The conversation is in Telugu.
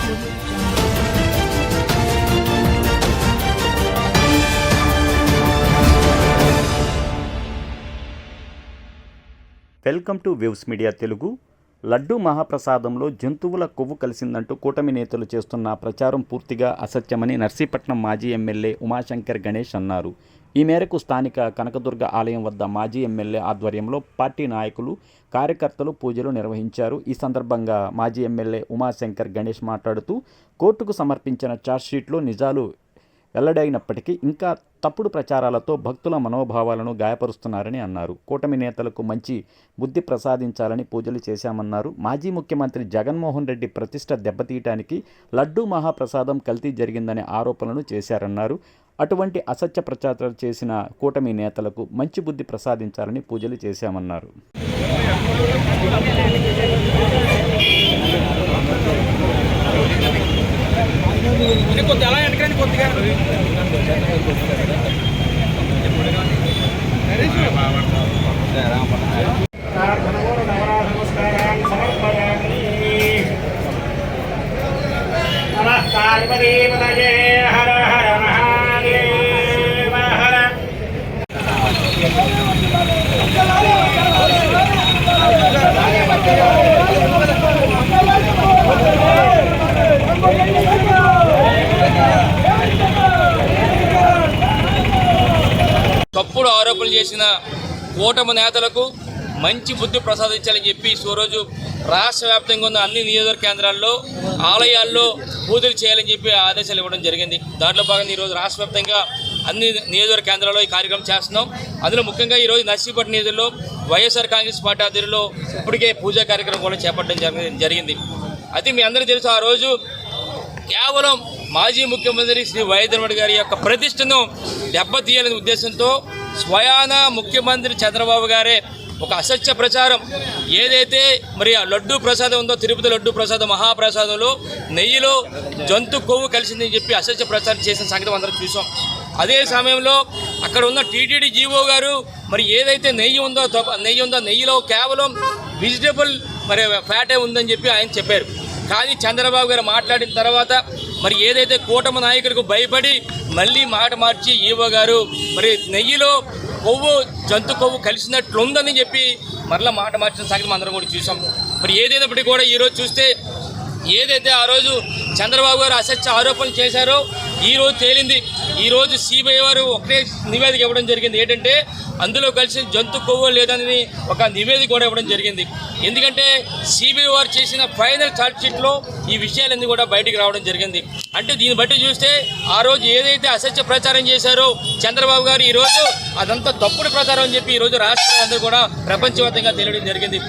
Welcome to waves media Telugu. Laddu మహాప్రసాదంలో జంతువుల కొవ్వు కలిసిందంటూ కూటమి నేతలు చేస్తున్న ప్రచారం పూర్తిగా అసత్యమని నర్సీపట్నం మాజీ ఎమ్మెల్యే ఉమాశంకర్ గణేష్ అన్నారు. ఈ మేరకు స్థానిక కనకదుర్గ ఆలయం వద్ద మాజీ ఎమ్మెల్యే ఆధ్వర్యంలో పార్టీ నాయకులు, కార్యకర్తలు పూజలు నిర్వహించారు. ఈ సందర్భంగా మాజీ ఎమ్మెల్యే ఉమాశంకర్ గణేష్ మాట్లాడుతూ, కోర్టుకు సమర్పించిన ఛార్జ్షీట్లో నిజాలు వెల్లడైనప్పటికీ ఇంకా తప్పుడు ప్రచారాలతో భక్తుల మనోభావాలను గాయపరుస్తున్నారని అన్నారు. కూటమి నేతలకు మంచి బుద్ధి ప్రసాదించాలని పూజలు చేశామన్నారు. మాజీ ముఖ్యమంత్రి జగన్మోహన్ రెడ్డి ప్రతిష్ట దెబ్బతీయటానికి లడ్డూ మహాప్రసాదం కల్తీ జరిగిందనే ఆరోపణలు చేశారన్నారు. అటువంటి అసత్య ప్రచారాలు చేసిన కూటమి నేతలకు మంచి బుద్ధి ప్రసాదించాలని పూజలు చేశామన్నారు. హర హర మహాదేవ హర. తప్పుడు ఆరోపణలు చేసిన కూటమి నేతలకు మంచి బుద్ధి ప్రసాదించాలని చెప్పి ఈరోజు రాష్ట్ర వ్యాప్తంగా ఉన్న అన్ని నియోజకవర్గ కేంద్రాల్లో, ఆలయాల్లో పూజలు చేయాలని చెప్పి ఆదేశాలు ఇవ్వడం జరిగింది. దాంట్లో భాగంగా ఈరోజు రాష్ట్ర వ్యాప్తంగా అన్ని నియోజకవర్గ కేంద్రాల్లో ఈ కార్యక్రమం చేస్తున్నాం. అందులో ముఖ్యంగా ఈరోజు నర్సీపట్నం నియోజకవర్గంలో వైఎస్ఆర్ కాంగ్రెస్ పార్టీ ఆధ్వర్యంలో ఇప్పటికే పూజా కార్యక్రమం కూడా చేపట్టడం జరిగింది. అయితే మీ అందరికీ తెలుసు, ఆ రోజు కేవలం మాజీ ముఖ్యమంత్రి శ్రీ వైఎస్ రెడ్డి గారి యొక్క ప్రతిష్టను దెబ్బతీయాలనే ఉద్దేశంతో స్వయాన ముఖ్యమంత్రి చంద్రబాబు గారే ఒక అసత్య ప్రచారం, ఏదైతే మరి ఆ లడ్డూ ప్రసాదం ఉందో, తిరుపతి లడ్డూ ప్రసాదం మహాప్రసాదంలో నెయ్యిలో జంతు కొవ్వు కలిసిందని చెప్పి అసత్య ప్రచారం చేసిన సంగతి అందరం చూసాం. అదే సమయంలో అక్కడ ఉన్న టీటీడీ జీవో గారు మరి ఏదైతే నెయ్యి ఉందో నెయ్యిలో కేవలం వెజిటబుల్ మరి ఫ్యాటే ఉందని చెప్పి ఆయన చెప్పారు. కానీ చంద్రబాబు గారు మాట్లాడిన తర్వాత మరి ఏదైతే కూటమి నాయకులకు భయపడి మళ్ళీ మాట మార్చి ఈవో గారు మరి నెయ్యిలో కొవ్వు జంతు కొవ్వు కలిసినట్లుందని చెప్పి మరలా మాట మార్చిన సంగతి అందరం కూడా చూసాం. మరి ఏదైనప్పటికీ కూడా ఈరోజు చూస్తే ఏదైతే ఆ రోజు చంద్రబాబు గారు అసత్య ఆరోపణలు చేశారో ఈరోజు తేలింది. ఈరోజు సిబిఐ వారు ఒకటే నివేదిక ఇవ్వడం జరిగింది. ఏంటంటే అందులో కలిసి జంతు కొవ్వు లేదని ఒక నివేదిక కూడా ఇవ్వడం జరిగింది. ఎందుకంటే సిబిఐ వారు చేసిన ఫైనల్ ఛార్జ్షీట్లో ఈ విషయాలన్నీ కూడా బయటికి రావడం జరిగింది. అంటే దీన్ని బట్టి చూస్తే ఆ రోజు ఏదైతే అసత్య ప్రచారం చేశారో చంద్రబాబు గారు ఈరోజు అదంతా తప్పుడు ప్రచారం అని చెప్పి ఈరోజు రాష్ట్ర ప్రజలందరూ కూడా ప్రపంచవ్యాప్తంగా తెలియడం జరిగింది.